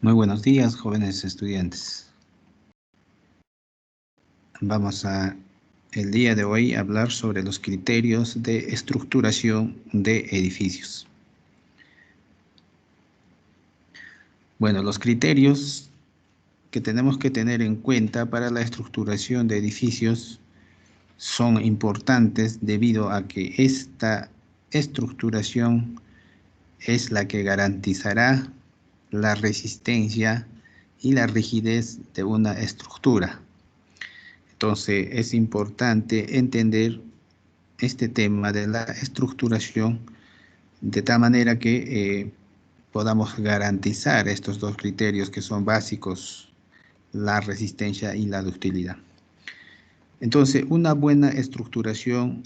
Muy buenos días, jóvenes estudiantes. Vamos a, el día de hoy, hablar sobre los criterios de estructuración de edificios. Bueno, los criterios que tenemos que tener en cuenta para la estructuración de edificios son importantes debido a que esta estructuración es la que garantizará la resistencia y la rigidez de una estructura. Entonces, es importante entender este tema de la estructuración de tal manera que podamos garantizar estos dos criterios que son básicos, la resistencia y la ductilidad. Entonces, una buena estructuración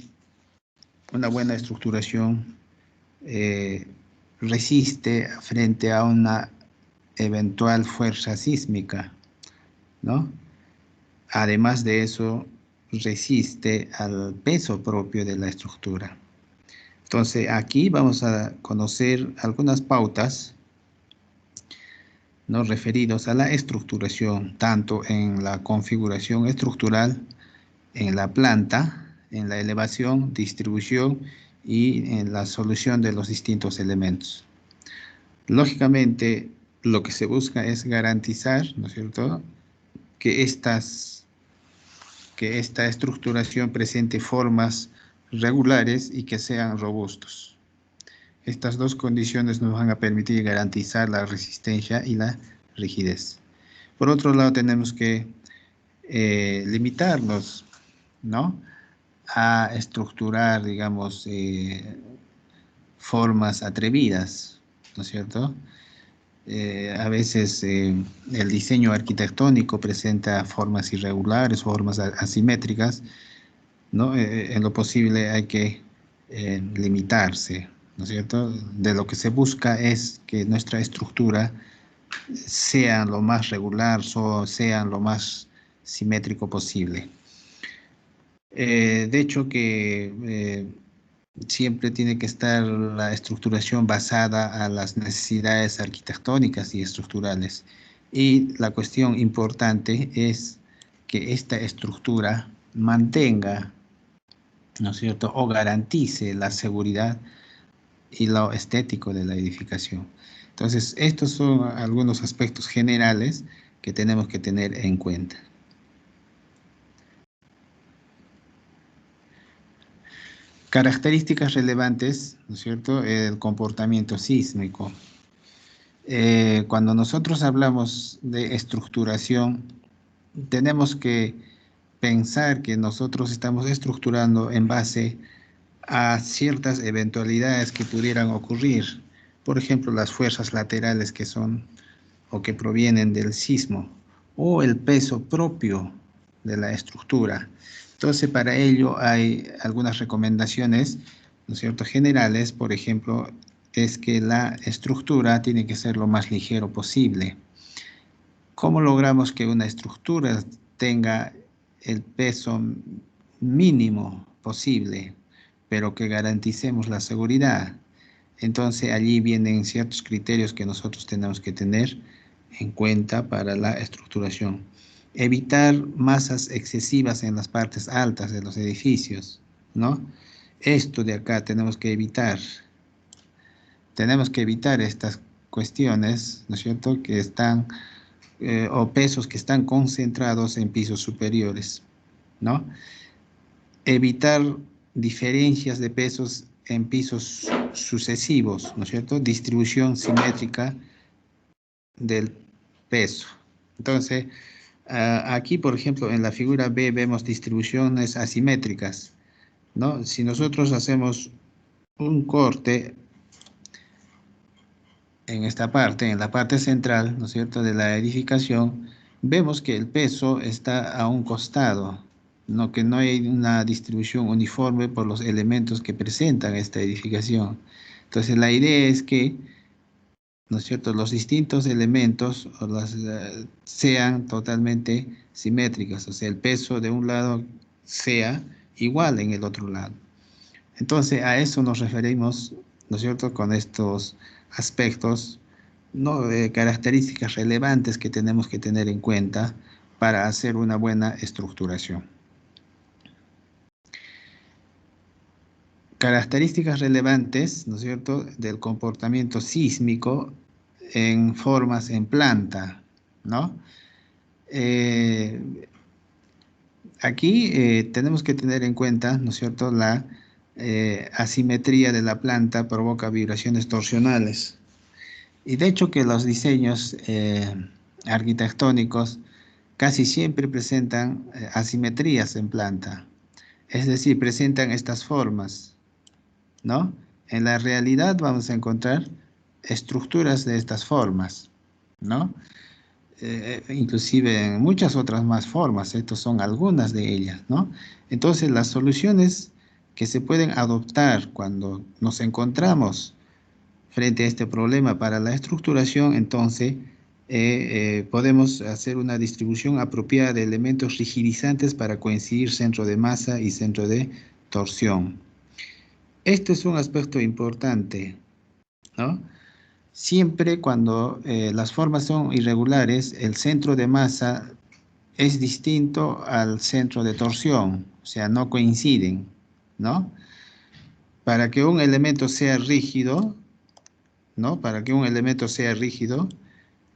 resiste frente a una eventual fuerza sísmica, ¿no? Además de eso, resiste al peso propio de la estructura. Entonces, aquí vamos a conocer algunas pautas, ¿no?, referidos a la estructuración, tanto en la configuración estructural, en la planta, en la elevación, distribución y en la solución de los distintos elementos. Lógicamente, lo que se busca es garantizar, ¿no es cierto?, que esta estructuración presente formas regulares y que sean robustos. Estas dos condiciones nos van a permitir garantizar la resistencia y la rigidez. Por otro lado, tenemos que limitarnos, ¿no?, a estructurar, digamos, formas atrevidas, ¿no es cierto? A veces el diseño arquitectónico presenta formas irregulares, formas asimétricas, ¿no? En lo posible hay que limitarse, ¿no es cierto? De lo que se busca es que nuestra estructura sea lo más regular, sea lo más simétrico posible. De hecho que siempre tiene que estar la estructuración basada a las necesidades arquitectónicas y estructurales. Y la cuestión importante es que esta estructura mantenga, ¿no es cierto?, o garantice la seguridad y lo estético de la edificación. Entonces, estos son algunos aspectos generales que tenemos que tener en cuenta. Características relevantes, ¿no es cierto?, el comportamiento sísmico. Cuando nosotros hablamos de estructuración, tenemos que pensar que nosotros estamos estructurando en base a ciertas eventualidades que pudieran ocurrir. Por ejemplo, las fuerzas laterales que son o que provienen del sismo, o el peso propio de la estructura. Entonces, para ello hay algunas recomendaciones, ¿no es cierto?, generales. Por ejemplo, es que la estructura tiene que ser lo más ligero posible. ¿Cómo logramos que una estructura tenga el peso mínimo posible, pero que garanticemos la seguridad? Entonces, allí vienen ciertos criterios que nosotros tenemos que tener en cuenta para la estructuración. Evitar masas excesivas en las partes altas de los edificios, ¿no? Esto de acá tenemos que evitar. Tenemos que evitar estas cuestiones, ¿no es cierto?, que están, o pesos que están concentrados en pisos superiores, ¿no? Evitar diferencias de pesos en pisos sucesivos, ¿no es cierto? Distribución simétrica del peso. Entonces, aquí, por ejemplo, en la figura B vemos distribuciones asimétricas, ¿no? Si nosotros hacemos un corte en esta parte, en la parte central, ¿no es cierto?, de la edificación, vemos que el peso está a un costado, ¿no?, que no hay una distribución uniforme por los elementos que presentan esta edificación. Entonces, la idea es que, ¿no es cierto?, los distintos elementos sean totalmente simétricos, o sea, el peso de un lado sea igual en el otro lado. Entonces, a eso nos referimos, ¿no es cierto?, con estos aspectos ¿no? Características relevantes que tenemos que tener en cuenta para hacer una buena estructuración. Características relevantes, ¿no es cierto?, del comportamiento sísmico en formas en planta, ¿no? Aquí tenemos que tener en cuenta, ¿no es cierto?, la asimetría de la planta provoca vibraciones torsionales. Y de hecho que los diseños arquitectónicos casi siempre presentan asimetrías en planta. Es decir, presentan estas formas, ¿no? En la realidad vamos a encontrar estructuras de estas formas, ¿no? Inclusive en muchas otras más formas, estas son algunas de ellas, ¿no? Entonces, las soluciones que se pueden adoptar cuando nos encontramos frente a este problema para la estructuración, entonces, podemos hacer una distribución apropiada de elementos rigidizantes para coincidir centro de masa y centro de torsión. Este es un aspecto importante, ¿no? Siempre cuando las formas son irregulares, el centro de masa es distinto al centro de torsión, o sea, no coinciden, ¿no? Para que un elemento sea rígido, ¿no? Para que un elemento sea rígido,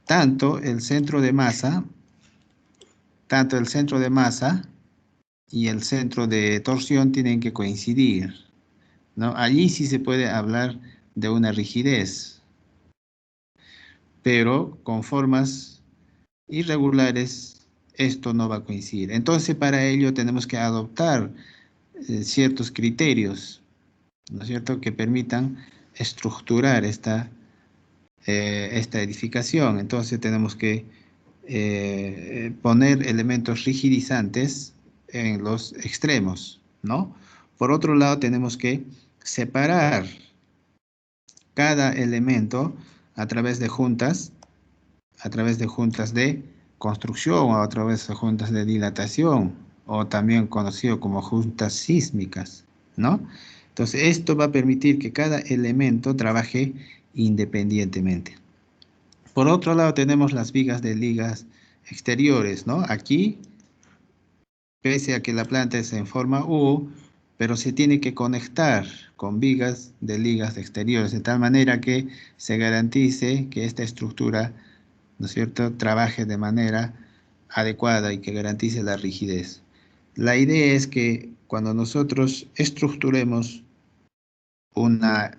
tanto el centro de masa y el centro de torsión tienen que coincidir, ¿no? Allí sí se puede hablar de una rigidez, pero con formas irregulares esto no va a coincidir. Entonces, para ello tenemos que adoptar ciertos criterios, ¿no es cierto?, que permitan estructurar esta edificación. Entonces tenemos que poner elementos rigidizantes en los extremos, ¿no? Por otro lado, tenemos que separar cada elemento a través de juntas de construcción o a través de juntas de dilatación, o también conocido como juntas sísmicas, ¿no? Entonces, esto va a permitir que cada elemento trabaje independientemente. Por otro lado, tenemos las vigas de ligas exteriores, ¿no? Aquí, pese a que la planta es en forma U, pero se tiene que conectar con vigas de ligas exteriores, de tal manera que se garantice que esta estructura, ¿no es cierto?, trabaje de manera adecuada y que garantice la rigidez. La idea es que cuando nosotros estructuremos una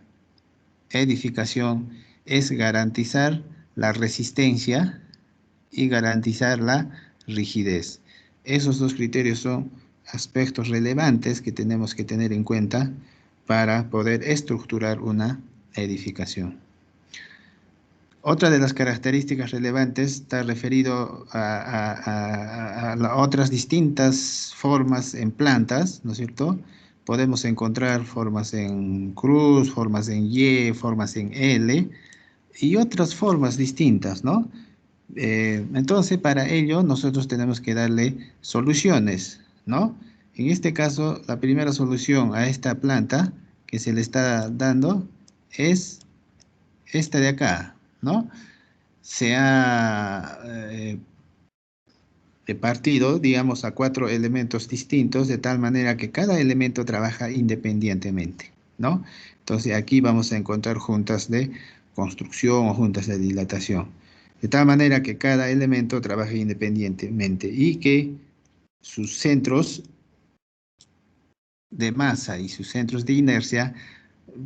edificación, es garantizar la resistencia y garantizar la rigidez. Esos dos criterios son aspectos relevantes que tenemos que tener en cuenta para poder estructurar una edificación. Otra de las características relevantes está referido a otras distintas formas en plantas, ¿no es cierto? Podemos encontrar formas en cruz, formas en Y, formas en L y otras formas distintas, ¿no? Entonces, para ello, nosotros tenemos que darle soluciones, ¿no? En este caso, la primera solución a esta planta que se le está dando es esta de acá, ¿no? Se ha partido, digamos, a 4 elementos distintos, de tal manera que cada elemento trabaja independientemente, ¿no? Entonces, aquí vamos a encontrar juntas de construcción o juntas de dilatación, de tal manera que cada elemento trabaje independientemente y que sus centros de masa y sus centros de inercia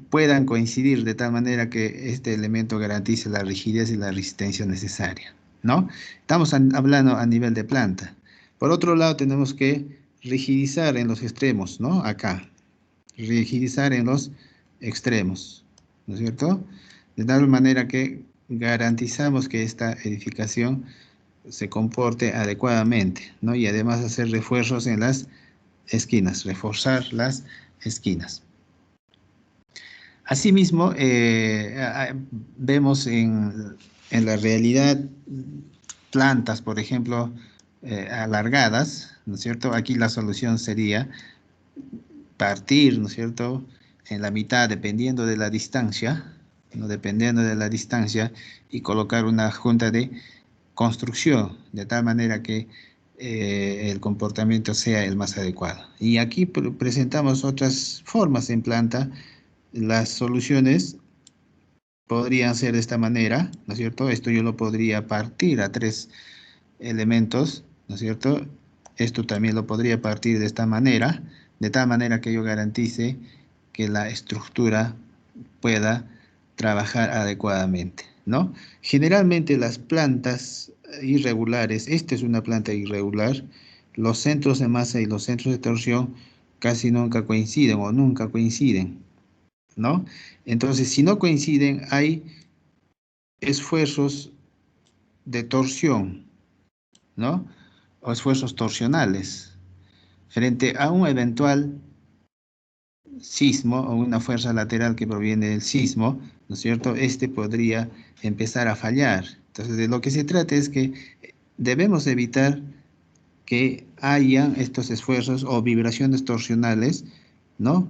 puedan coincidir de tal manera que este elemento garantice la rigidez y la resistencia necesaria, ¿no? Estamos hablando a nivel de planta. Por otro lado, tenemos que rigidizar en los extremos, ¿no? Acá, rigidizar en los extremos, ¿no es cierto? De tal manera que garantizamos que esta edificación se comporte adecuadamente, ¿no? Y además hacer refuerzos en las esquinas, reforzar las esquinas. Asimismo, vemos en la realidad plantas, por ejemplo, alargadas, ¿no es cierto? Aquí la solución sería partir, ¿no es cierto?, en la mitad, dependiendo de la distancia, ¿no? Dependiendo de la distancia, y colocar una junta de construcción, de tal manera que el comportamiento sea el más adecuado. Y aquí presentamos otras formas en planta. Las soluciones podrían ser de esta manera, ¿no es cierto? Esto yo lo podría partir a 3 elementos, ¿no es cierto? Esto también lo podría partir de esta manera, de tal manera que yo garantice que la estructura pueda trabajar adecuadamente, ¿no? Generalmente las plantas irregulares, esta es una planta irregular, los centros de masa y los centros de torsión casi nunca coinciden o nunca coinciden, ¿no? Entonces, si no coinciden, hay esfuerzos de torsión, ¿no? O esfuerzos torsionales frente a un eventual sismo o una fuerza lateral que proviene del sismo, ¿no es cierto? Este podría empezar a fallar. Entonces, de lo que se trata es que debemos evitar que hayan estos esfuerzos o vibraciones torsionales, ¿no?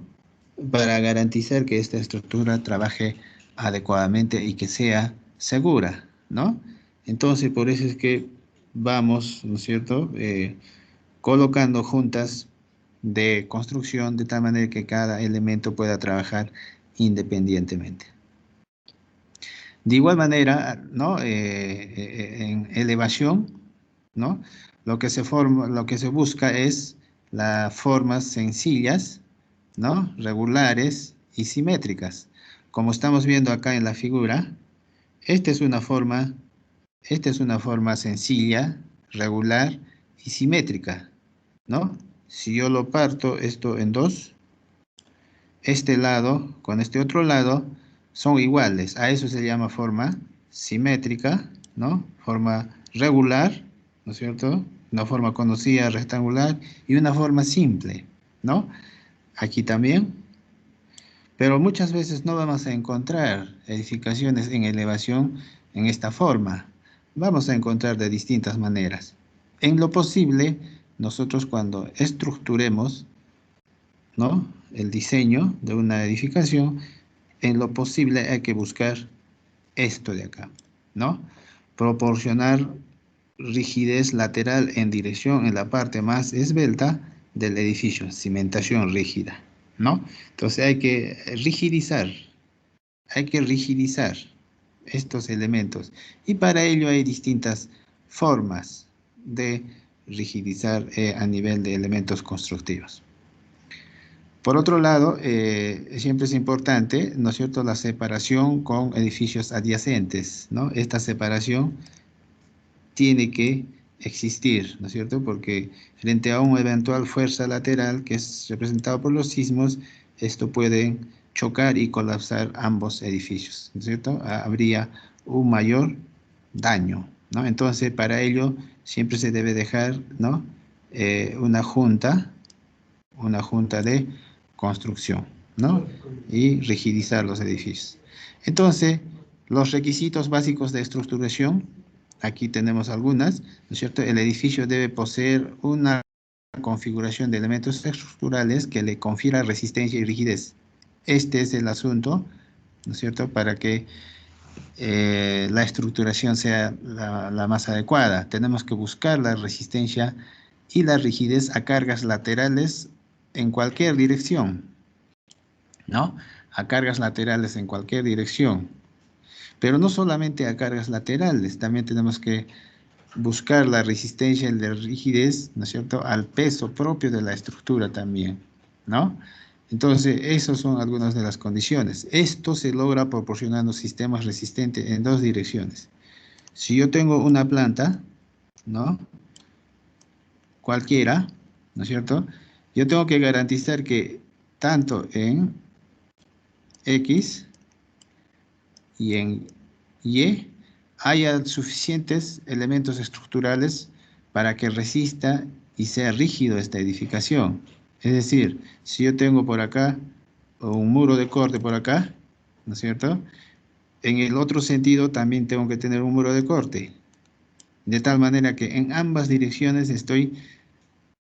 Para garantizar que esta estructura trabaje adecuadamente y que sea segura, ¿no? Entonces, por eso es que vamos, ¿no es cierto?, colocando juntas de construcción de tal manera que cada elemento pueda trabajar independientemente. De igual manera, ¿no? En elevación, ¿no? Lo que se busca es las formas sencillas, ¿no? Regulares y simétricas. Como estamos viendo acá en la figura, esta es una forma, esta es una forma sencilla, regular y simétrica, ¿no? Si yo lo parto esto en dos, este lado con este otro lado son iguales. A eso se llama forma simétrica, ¿no? Forma regular, ¿no es cierto? Una forma conocida rectangular y una forma simple, ¿no? Aquí también. Pero muchas veces no vamos a encontrar edificaciones en elevación en esta forma. Vamos a encontrar de distintas maneras. En lo posible, nosotros cuando estructuremos, ¿no?, el diseño de una edificación, en lo posible hay que buscar esto de acá, ¿no? Proporcionar rigidez lateral en dirección en la parte más esbelta del edificio, cimentación rígida, ¿no? Entonces hay que rigidizar estos elementos, y para ello hay distintas formas de rigidizar a nivel de elementos constructivos. Por otro lado, siempre es importante, ¿no es cierto?, la separación con edificios adyacentes, ¿no? Esta separación tiene que existir, ¿no es cierto?, porque frente a una eventual fuerza lateral que es representada por los sismos, esto puede chocar y colapsar ambos edificios, ¿no es cierto? Habría un mayor daño, ¿no? Entonces, para ello siempre se debe dejar, ¿no?, una junta de construcción, ¿no? Y rigidizar los edificios. Entonces, los requisitos básicos de estructuración, aquí tenemos algunas, ¿no es cierto? El edificio debe poseer una configuración de elementos estructurales que le confiera resistencia y rigidez. Este es el asunto, ¿no es cierto?, para que la estructuración sea la más adecuada. Tenemos que buscar la resistencia y la rigidez a cargas laterales en cualquier dirección, ¿no? A cargas laterales en cualquier dirección. Pero no solamente a cargas laterales, también tenemos que buscar la resistencia y la rigidez, ¿no es cierto?, al peso propio de la estructura también, ¿no? Entonces, esas son algunas de las condiciones. Esto se logra proporcionando sistemas resistentes en dos direcciones. Si yo tengo una planta, ¿no?, cualquiera, ¿no es cierto?, yo tengo que garantizar que tanto en X y en Y haya suficientes elementos estructurales para que resista y sea rígido esta edificación. Es decir, si yo tengo por acá un muro de corte por acá, ¿no es cierto?, en el otro sentido también tengo que tener un muro de corte, de tal manera que en ambas direcciones estoy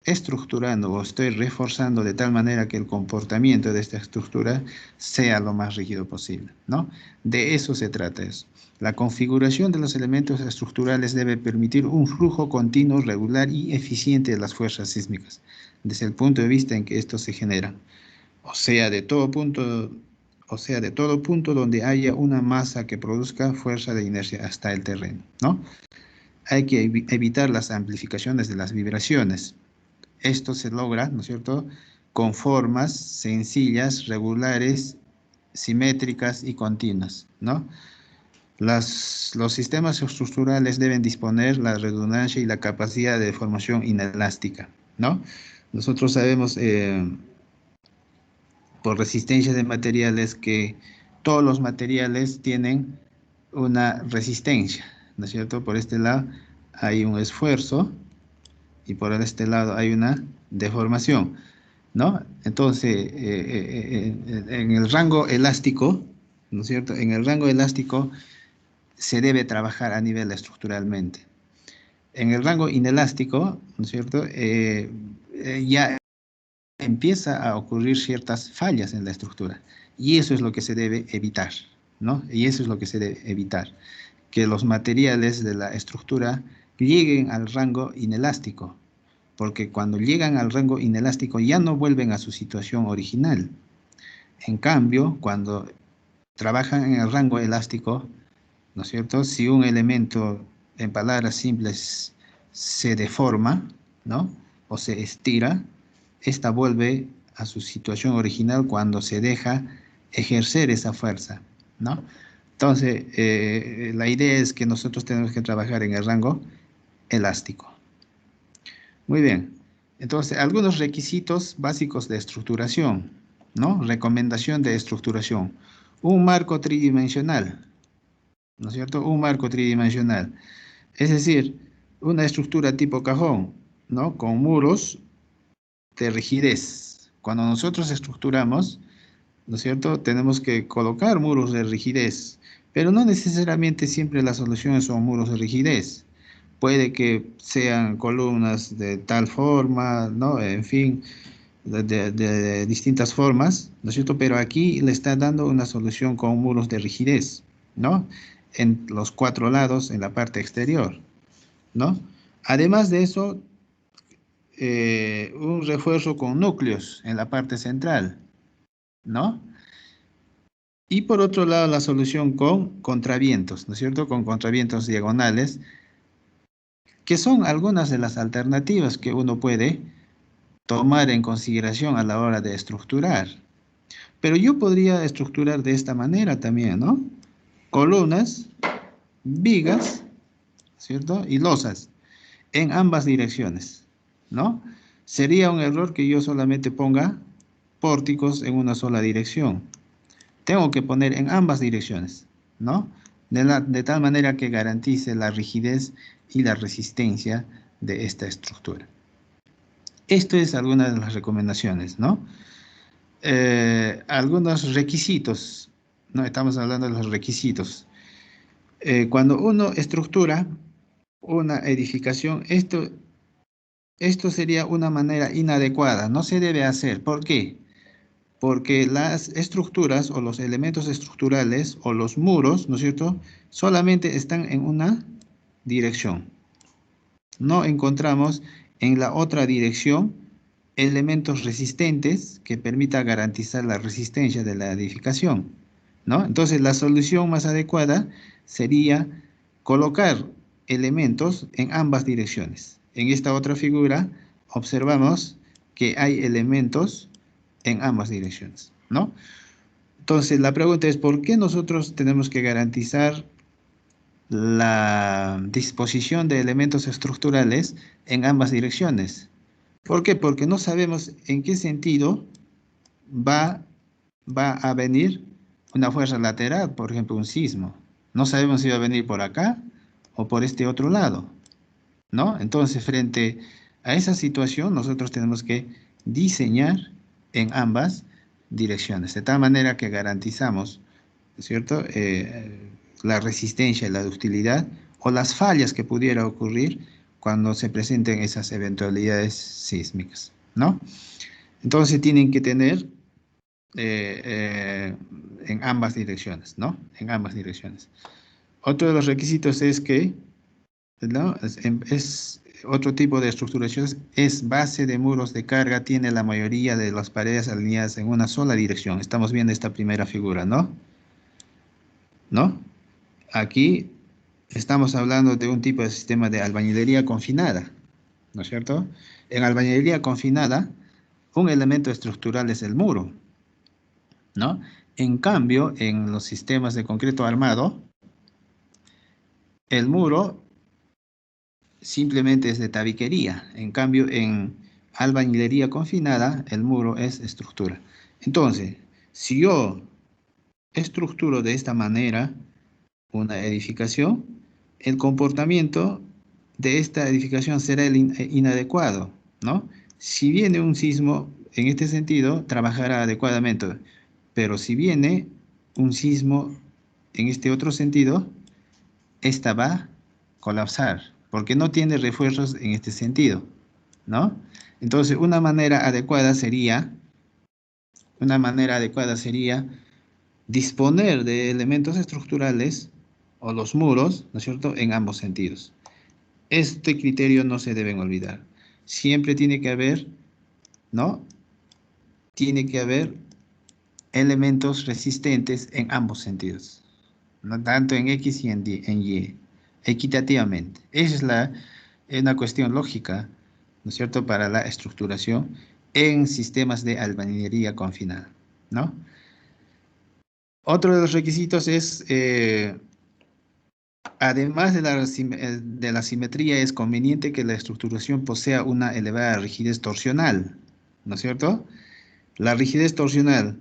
estructurando o estoy reforzando de tal manera que el comportamiento de esta estructura sea lo más rígido posible, ¿no? De eso se trata eso. La configuración de los elementos estructurales debe permitir un flujo continuo, regular y eficiente de las fuerzas sísmicas, desde el punto de vista en que estos se generan. O sea, de todo punto donde haya una masa que produzca fuerza de inercia hasta el terreno, ¿no? Hay que evitar las amplificaciones de las vibraciones. Esto se logra, ¿no es cierto?, con formas sencillas, regulares, simétricas y continuas, ¿no? Los sistemas estructurales deben disponer la redundancia y la capacidad de deformación inelástica, ¿no? Nosotros sabemos por resistencia de materiales que todos los materiales tienen una resistencia, ¿no es cierto? Por este lado hay un esfuerzo y por este lado hay una deformación, ¿no? Entonces, en el rango elástico, ¿no es cierto? En el rango elástico se debe trabajar a nivel estructuralmente. En el rango inelástico, ¿no es cierto? Ya empieza a ocurrir ciertas fallas en la estructura y eso es lo que se debe evitar, ¿no? Y eso es lo que se debe evitar, que los materiales de la estructura lleguen al rango inelástico, porque cuando llegan al rango inelástico ya no vuelven a su situación original. En cambio, cuando trabajan en el rango elástico, ¿no es cierto? Si un elemento, en palabras simples, se deforma, ¿no? O se estira, esta vuelve a su situación original cuando se deja ejercer esa fuerza, ¿no? Entonces, la idea es que nosotros tenemos que trabajar en el rango elástico. Muy bien. Entonces, algunos requisitos básicos de estructuración, ¿no? Recomendación de estructuración. Un marco tridimensional, ¿no es cierto? Un marco tridimensional. Es decir, una estructura tipo cajón, ¿no? Con muros de rigidez. Cuando nosotros estructuramos, ¿no es cierto? Tenemos que colocar muros de rigidez, pero no necesariamente siempre las soluciones son muros de rigidez. Puede que sean columnas de tal forma, ¿no? En fin, de distintas formas, ¿no es cierto? Pero aquí le está dando una solución con muros de rigidez, ¿no? En los cuatro lados, en la parte exterior, ¿no? Además de eso, un refuerzo con núcleos en la parte central, ¿no? Y por otro lado, la solución con contravientos, ¿no es cierto? Con contravientos diagonales, que son algunas de las alternativas que uno puede tomar en consideración a la hora de estructurar. Pero yo podría estructurar de esta manera también, ¿no? Columnas, vigas, ¿cierto? Y losas en ambas direcciones, ¿no? Sería un error que yo solamente ponga pórticos en una sola dirección. Tengo que poner en ambas direcciones, ¿no? De tal manera que garantice la rigidez y la resistencia de esta estructura. Esto es alguna de las recomendaciones, ¿no? Algunos requisitos, ¿no? Estamos hablando de los requisitos. Cuando uno estructura una edificación, esto sería una manera inadecuada, no se debe hacer. ¿Por qué? Porque las estructuras o los elementos estructurales o los muros, ¿no es cierto?, solamente están en una dirección. No encontramos en la otra dirección elementos resistentes que permita garantizar la resistencia de la edificación, ¿no? Entonces, la solución más adecuada sería colocar elementos en ambas direcciones. En esta otra figura observamos que hay elementos en ambas direcciones, ¿no? Entonces, la pregunta es, ¿por qué nosotros tenemos que garantizar la disposición de elementos estructurales en ambas direcciones? ¿Por qué? Porque no sabemos en qué sentido va a venir una fuerza lateral, por ejemplo, un sismo. No sabemos si va a venir por acá o por este otro lado, ¿no? Entonces, frente a esa situación, nosotros tenemos que diseñar en ambas direcciones, de tal manera que garantizamos, ¿cierto?, la resistencia y la ductilidad o las fallas que pudiera ocurrir cuando se presenten esas eventualidades sísmicas, ¿no? Entonces tienen que tener en ambas direcciones, ¿no? En ambas direcciones. Otro de los requisitos es que, ¿no? Es otro tipo de estructuración, es base de muros de carga, tiene la mayoría de las paredes alineadas en una sola dirección. Estamos viendo esta primera figura, ¿no? ¿No? Aquí estamos hablando de un tipo de sistema de albañilería confinada, ¿no es cierto? En albañilería confinada, un elemento estructural es el muro, ¿no? En cambio, en los sistemas de concreto armado, el muro simplemente es de tabiquería. En cambio, en albañilería confinada, el muro es estructura. Entonces, si yo estructuro de esta manera una edificación, el comportamiento de esta edificación será el inadecuado, ¿no? Si viene un sismo, en este sentido, trabajará adecuadamente, pero si viene un sismo en este otro sentido, esta va a colapsar, porque no tiene refuerzos en este sentido, ¿no? Entonces, una manera adecuada sería disponer de elementos estructurales o los muros, ¿no es cierto?, en ambos sentidos. Este criterio no se deben olvidar. Siempre tiene que haber, ¿no? Tiene que haber elementos resistentes en ambos sentidos, ¿no? Tanto en X y en Y, equitativamente. Esa es una cuestión lógica, ¿no es cierto?, para la estructuración en sistemas de albañilería confinada, ¿no? Otro de los requisitos es, además de la simetría, es conveniente que la estructuración posea una elevada rigidez torsional, ¿no es cierto? La rigidez torsional,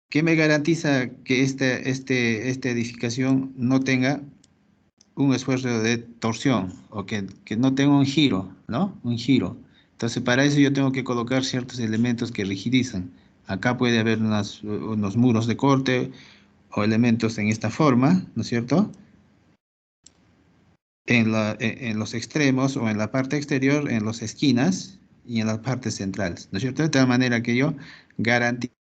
¿qué me garantiza que esta edificación no tenga un esfuerzo de torsión o que no tenga un giro, ¿no? Un giro. Entonces, para eso yo tengo que colocar ciertos elementos que rigidizan. Acá puede haber unos muros de corte o elementos en esta forma, ¿no es cierto?, en los extremos o en la parte exterior, en las esquinas y en las partes centrales, ¿no es cierto? De tal manera que yo garantizo